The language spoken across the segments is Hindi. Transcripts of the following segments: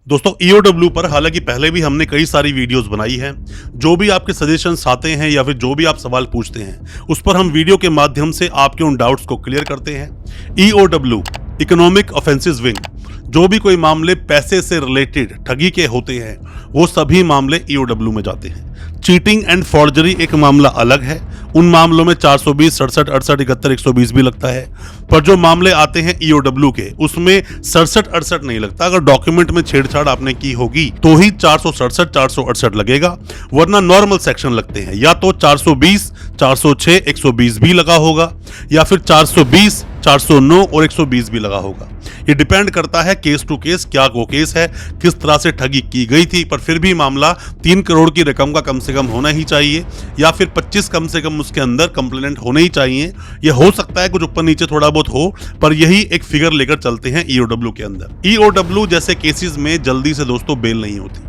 दोस्तों ईओडब्ल्यू पर हालांकि पहले भी हमने कई सारी वीडियोस बनाई हैं। जो भी आपके सजेशंस आते हैं या फिर जो भी आप सवाल पूछते हैं उस पर हम वीडियो के माध्यम से आपके उन डाउट्स को क्लियर करते हैं। ईओडब्ल्यू इकोनॉमिक ऑफेंसेस विंग, जो भी कोई मामले पैसे से रिलेटेड ठगी के होते हैं वो सभी मामले ईओडब्ल्यू में जाते हैं। चीटिंग एंड फॉर्जरी एक मामला अलग है, उन मामलों में 420, 67, 68, 71, 120 भी लगता है। पर जो मामले आते हैं ईओडब्ल्यू के उसमें 67, 68 नहीं लगता। अगर डॉक्यूमेंट में छेड़छाड़ आपने की होगी तो ही 467, 468 लगेगा, वरना नॉर्मल सेक्शन लगते हैं। या तो 420, 406, 120 भी लगा होगा या फिर 420, 409 और 120 भी लगा होगा। ये डिपेंड करता है केस टू केस, क्या वो केस है, किस तरह से ठगी की गई थी। पर फिर भी मामला 3 करोड़ की रकम का कम से कम होना ही चाहिए या फिर 25 कम से कम उसके अंदर कंप्लेनेंट होने ही चाहिए। ये हो सकता है कुछ ऊपर नीचे थोड़ा बहुत हो, पर यही एक फिगर लेकर चलते हैं ईओडब्ल्यू के अंदर। ईओडब्ल्यू जैसे केसेस में जल्दी से दोस्तों बेल नहीं होती।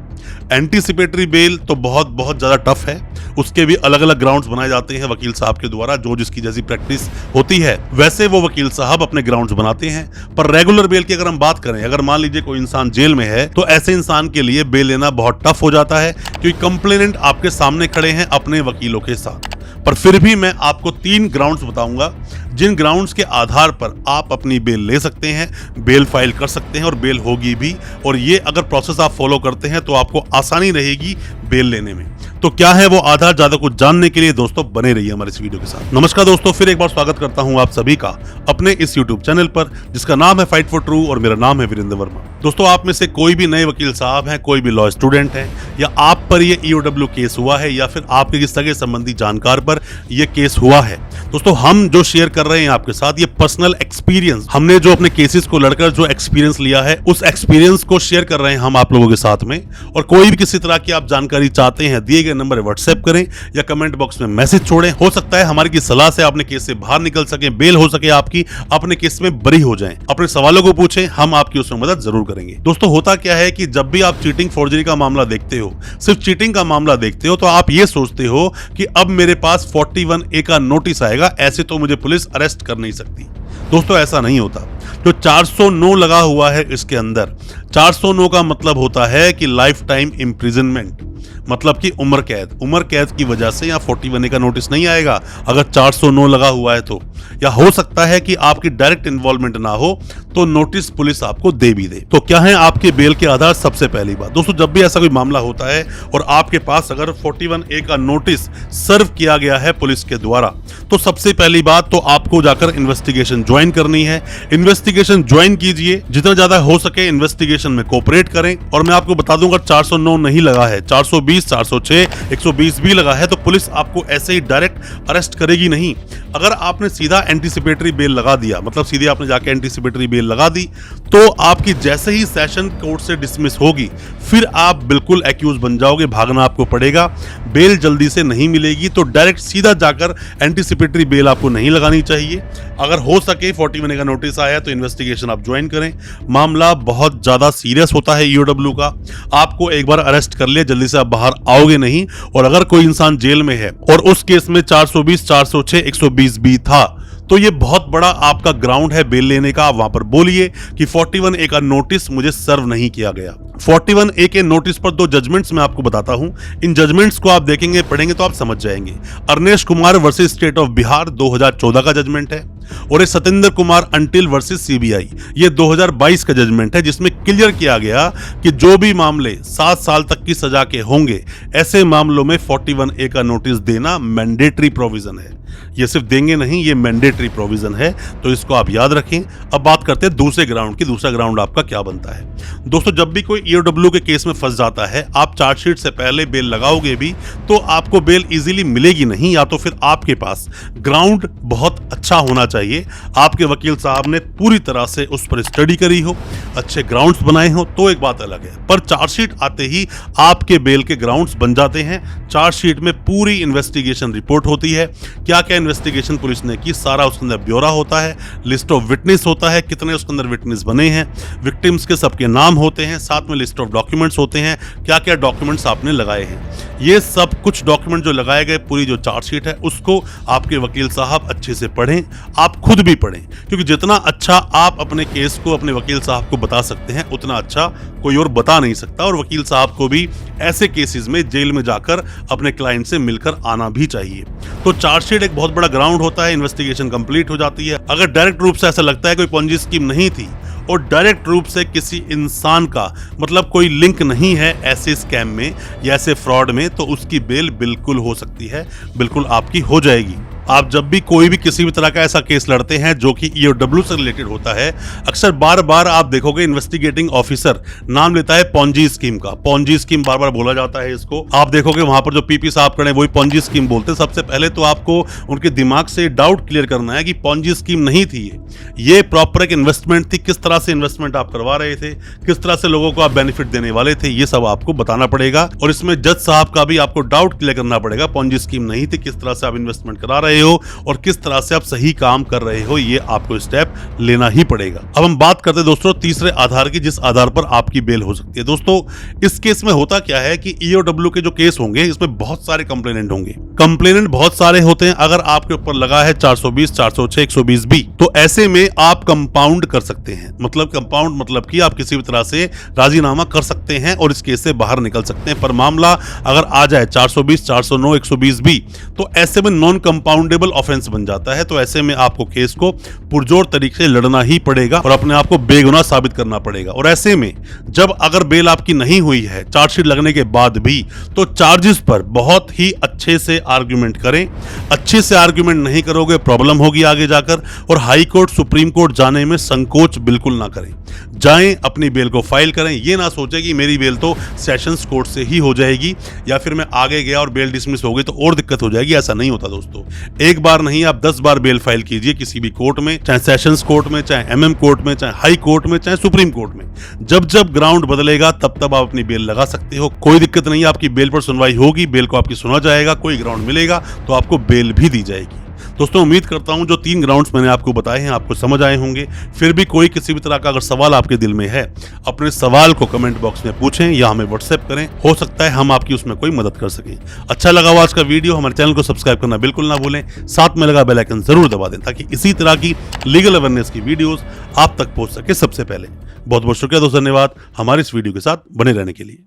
एंटीसिपेटरी बेल तो बहुत ज़्यादा टफ है, उसके भी अलग अलग ग्राउंड्स बनाए जाते हैं वकील साहब के द्वारा। जो जिसकी जैसी प्रैक्टिस होती है वैसे वो वकील साहब अपने ग्राउंड्स बनाते हैं। पर रेगुलर बेल की अगर हम बात करें, अगर मान लीजिए कोई इंसान जेल में है तो ऐसे इंसान के लिए बेल लेना बहुत टफ हो जाता है, क्योंकि कंप्लेनेंट आपके सामने खड़े हैं अपने वकीलों के साथ। पर फिर भी मैं आपको 3 ग्राउंड्स बताऊंगा जिन ग्राउंड्स के आधार पर आप अपनी बेल ले सकते हैं, बेल फाइल कर सकते हैं और बेल होगी भी। और ये अगर प्रोसेस आप फॉलो करते हैं तो आपको आसानी रहेगी बेल लेने में। तो क्या है वो आधार, ज्यादा कुछ जानने के लिए दोस्तों बने रहिए हमारे इस वीडियो के साथ। नमस्कार दोस्तों, फिर एक बार स्वागत करता हूं आप सभी का अपने इस यूट्यूब चैनल पर जिसका नाम है फाइट फॉर ट्रू और मेरा नाम है वीरेंद्र वर्मा। दोस्तों आप में से कोई भी नए वकील साहब हैं, कोई भी लॉ स्टूडेंट हैं, या आप पर ये ईओडब्ल्यू केस हुआ है या फिर आपके किसी सगे संबंधी जानकार पर ये केस हुआ है, दोस्तों हम जो शेयर कर रहे हैं आपके साथ ये पर्सनल एक्सपीरियंस, हमने जो अपने केसेस को लड़कर जो एक्सपीरियंस लिया है उस एक्सपीरियंस को शेयर कर रहे हैं हम आप लोगों के साथ में। और कोई भी किसी तरह की आप जानकारी चाहते हैं, दिए गए नंबर व्हाट्सएप करें या कमेंट बॉक्स में मैसेज छोड़ें। हो सकता है हमारी की सलाह से आपने केस से बाहर निकल सके, बेल हो सके आपकी, अपने केस में बरी हो जाएं। अपने सवालों को पूछें, हम आपकी उसमें मदद जरूर करेंगे। दोस्तों होता क्या है कि जब भी आप चीटिंग फॉर्जरी का मामला देखते हो, सिर्फ चीटिंग का मामला देखते हो, तो आप ये सोचते हो कि अब मेरे पास 41A का नोटिस आएगा, ऐसे तो मुझे पुलिस अरेस्ट कर नहीं सकती। दोस्तों ऐसा नहीं होता। जो 409 लगा हुआ है इसके अंदर, 409 का मतलब होता है कि लाइफ टाइम इम्प्रिजनमेंट, मतलब कि उम्र कैद। उम्र कैद की वजह से यहाँ 41A का नोटिस नहीं आएगा अगर 409 लगा हुआ है तो। या हो सकता है कि आपकी डायरेक्ट इन्वॉल्वमेंट ना हो तो नोटिस पुलिस आपको दे भी दे। तो क्या है आपके बेल के आधार? सबसे पहली बात दोस्तों, जब भी ऐसा कोई मामला होता है और आपके पास अगर 41A का नोटिस सर्व किया गया है पुलिस के द्वारा, तो सबसे पहली बात तो आपको जाकर इन्वेस्टिगेशन ज्वाइन करनी है। इन्वेस्टिगेशन ज्वाइन कीजिए, जितना ज्यादा हो सके इन्वेस्टिगेशन में कोऑपरेट करें। और मैं आपको बता दूंगा 409 नहीं लगा है, 420, 406, 120 भी लगा है तो पुलिस आपको ऐसे ही डायरेक्ट अरेस्ट करेगी नहीं। अगर आपने सीधा एंटीसिपेटरी बेल लगा दिया, मतलब सीधे आपने जाके एंटीसिपेटरी बेल लगा दी, तो आपकी जैसे ही सेशन कोर्ट से डिसमिस होगी फिर आप बिल्कुल एक्यूज बन जाओगे, भागना आपको पड़ेगा। बेल जल्दी से नहीं मिलेगी तो डायरेक्ट सीधा जाकर एंटीसिपेटरी बेल आपको नहीं लगानी चाहिए। अगर हो सके 41A का नोटिस आया तो इन्वेस्टिगेशन आप ज्वाइन करें। मामला बहुत ज्यादा सीरियस होता है ईओडब्ल्यू का, आपको एक बार अरेस्ट कर लिया जल्दी से आप बाहर आओगे नहीं। और अगर कोई इंसान जेल में है और उस केस में 420, 406, 120 भी था, तो ये बहुत बड़ा आपका ग्राउंड है बेल लेने का। आप वहां पर बोलिए कि 41A का नोटिस मुझे सर्व नहीं किया गया। 41A के नोटिस पर 2 जजमेंट्स मैं आपको बताता हूं, इन जजमेंट्स को आप देखेंगे, पढ़ेंगे तो आप समझ जाएंगे। Arnesh Kumar versus state of Bihar 2014 का जजमेंट है, और एक Satendra Kumar until versus CBI, ये 2022 का जजमेंट है, जिसमें क्लियर किया गया कि जो भी मामले 7 साल तक की सजा के होंगे ऐसे मामलों में 41A का नोटिस देना मैंडेटरी प्रोविजन है। ये सिर्फ देंगे नहीं, ये मैंडेटरी प्रोविजन है, तो इसको आप याद रखें। अब बात करते हैं दूसरे ग्राउंड की। दूसरा ग्राउंड आपका क्या बनता है? दोस्तों जब भी कोई ईओडब्ल्यू के केस में फंस जाता है, आप चार्जशीट से पहले बेल लगाओगे भी तो आपको बेल इजीली मिलेगी नहीं, या तो फिर आपके पास ग्राउंड बहुत अच्छा होना चाहिए, आपके वकील साहब ने पूरी तरह से उस पर स्टडी करी हो, अच्छे ग्राउंड्स बनाए हो, तो एक बात अलग है। पर चार्जशीट आते ही आपके बेल के ग्राउंड्स बन जाते हैं। चार्जशीट में पूरी इन्वेस्टिगेशन रिपोर्ट होती है, क्या क्या इन्वेस्टिगेशन पुलिस ने की, सारा उसके अंदर ब्यौरा होता है, लिस्ट ऑफ विटनेस होता है, कितने उसके अंदर विटनेस बने हैं, विक्टिम्स के सबके नाम होते हैं, साथ में लिस्ट ऑफ डॉक्यूमेंट्स होते हैं, क्या क्या डॉक्यूमेंट्स आपने लगाए हैं। ये सब कुछ डॉक्यूमेंट जो लगाए गए, पूरी जो चार्जशीट है उसको आपके वकील साहब अच्छे से पढ़ें, आप खुद भी पढ़ें, क्योंकि जितना अच्छा आप अपने केस को अपने वकील साहब को बता सकते हैं उतना अच्छा कोई और बता नहीं सकता। और वकील साहब को भी ऐसे केसेस में जेल में जाकर अपने क्लाइंट से मिलकर आना भी चाहिए। तो चार्जशीट एक बहुत बड़ा ग्राउंड होता है, इन्वेस्टिगेशन कंप्लीट हो जाती है। अगर डायरेक्ट रूप से ऐसा लगता है कोई पोंजी स्कीम नहीं थी और डायरेक्ट रूप से किसी इंसान का मतलब कोई लिंक नहीं है ऐसे स्कैम में या ऐसे फ्रॉड में, तो उसकी बेल बिल्कुल हो सकती है, बिल्कुल आपकी हो जाएगी। आप जब भी कोई भी किसी भी तरह का ऐसा केस लड़ते हैं जो कि EOW से रिलेटेड होता है, अक्सर बार बार आप देखोगे इन्वेस्टिगेटिंग ऑफिसर नाम लेता है पोंजी स्कीम का। पोंजी स्कीम बार बार बोला जाता है इसको। आप देखोगे वहां पर जो पीपी साहब खड़े वही पोंजी स्कीम बोलते हैं। सबसे पहले तो आपको उनके दिमाग से डाउट क्लियर करना है कि पोंजी स्कीम नहीं थी ये प्रॉपर एक इन्वेस्टमेंट थी। किस तरह से इन्वेस्टमेंट आप करवा रहे थे, किस तरह से लोगों को आप बेनिफिट देने वाले थे, ये सब आपको बताना पड़ेगा। और इसमें जज साहब का भी आपको डाउट क्लियर करना पड़ेगा। पोंजी स्कीम नहीं थी, किस तरह से आप इन्वेस्टमेंट करा रहे हो और किस तरह से आप सही काम कर रहे हो, ये आपको स्टेप लेना ही पड़ेगा। अब हम बात करते हैं दोस्तों तीसरे आधार की, जिस आधार पर आपकी बेल हो सकती है। दोस्तों इस केस में होता क्या है कि EOW के जो केस होंगे इसमें बहुत सारे कंप्लेनेंट होंगे। कंप्लेनेंट बहुत सारे होते हैं। अगर आपके ऊपर लगा है 420, 406, 120B, तो ऐसे में आप कंपाउंड कर सकते हैं। मतलब कंपाउंड मतलब कि आप किसी भी तरह से राजीनामा कर सकते हैं और इस केस से बाहर निकल सकते हैं। पर मामला अगर आ जाए 420, 409, 120B, तो ऐसे में नॉन कंपाउंडेबल ऑफेंस बन जाता है। तो ऐसे में आपको केस को पुरजोर तरीके से लड़ना ही पड़ेगा और अपने आप को बेगुनाह साबित करना पड़ेगा। और ऐसे में जब अगर बेल आपकी नहीं हुई है चार्जशीट लगने के बाद भी, तो चार्जेस पर बहुत ही अच्छे से आर्ग्यूमेंट करें। अच्छे से आर्ग्यूमेंट नहीं करोगे प्रॉब्लम होगी आगे जाकर। और हाई कोर्ट, सुप्रीम कोर्ट जाने में संकोच बिल्कुल ना करें। जाएं, अपनी बेल को फाइल करें। ये ना सोचें कि मेरी बेल तो सेशंस कोर्ट से ही हो जाएगी या फिर मैं आगे गया और बेल डिसमिस हो गई तो और दिक्कत हो जाएगी। ऐसा नहीं होता दोस्तों। एक बार नहीं, आप 10 बार बेल फाइल कीजिए किसी भी कोर्ट में, चाहे सेशंस कोर्ट में, चाहे MM कोर्ट में, चाहे हाई कोर्ट में, चाहे सुप्रीम कोर्ट में। जब जब ग्राउंड बदलेगा तब तब आप अपनी बेल लगा सकते हो। कोई दिक्कत नहीं है, आपकी बेल पर सुनवाई होगी, बेल को आपकी सुना जाएगा। कोई ग्राउंड मिलेगा तो आपको बेल भी दी जाएगी। दोस्तों उम्मीद करता हूं जो 3 ग्राउंड्स मैंने आपको बताए हैं आपको समझ आए होंगे। फिर भी कोई किसी भी तरह का अगर सवाल आपके दिल में है, अपने सवाल को कमेंट बॉक्स में पूछें या हमें व्हाट्सएप करें। हो सकता है हम आपकी उसमें कोई मदद कर सकें। अच्छा लगा हो आज का वीडियो, हमारे चैनल को सब्सक्राइब करना बिल्कुल ना भूलें। साथ में लगा बेल आइकन जरूर दबा दें ताकि इसी तरह की लीगल अवेयरनेस की वीडियोस आप तक पहुंच सके सबसे पहले। बहुत बहुत शुक्रिया दोस्तों, धन्यवाद हमारे इस वीडियो के साथ बने रहने के लिए।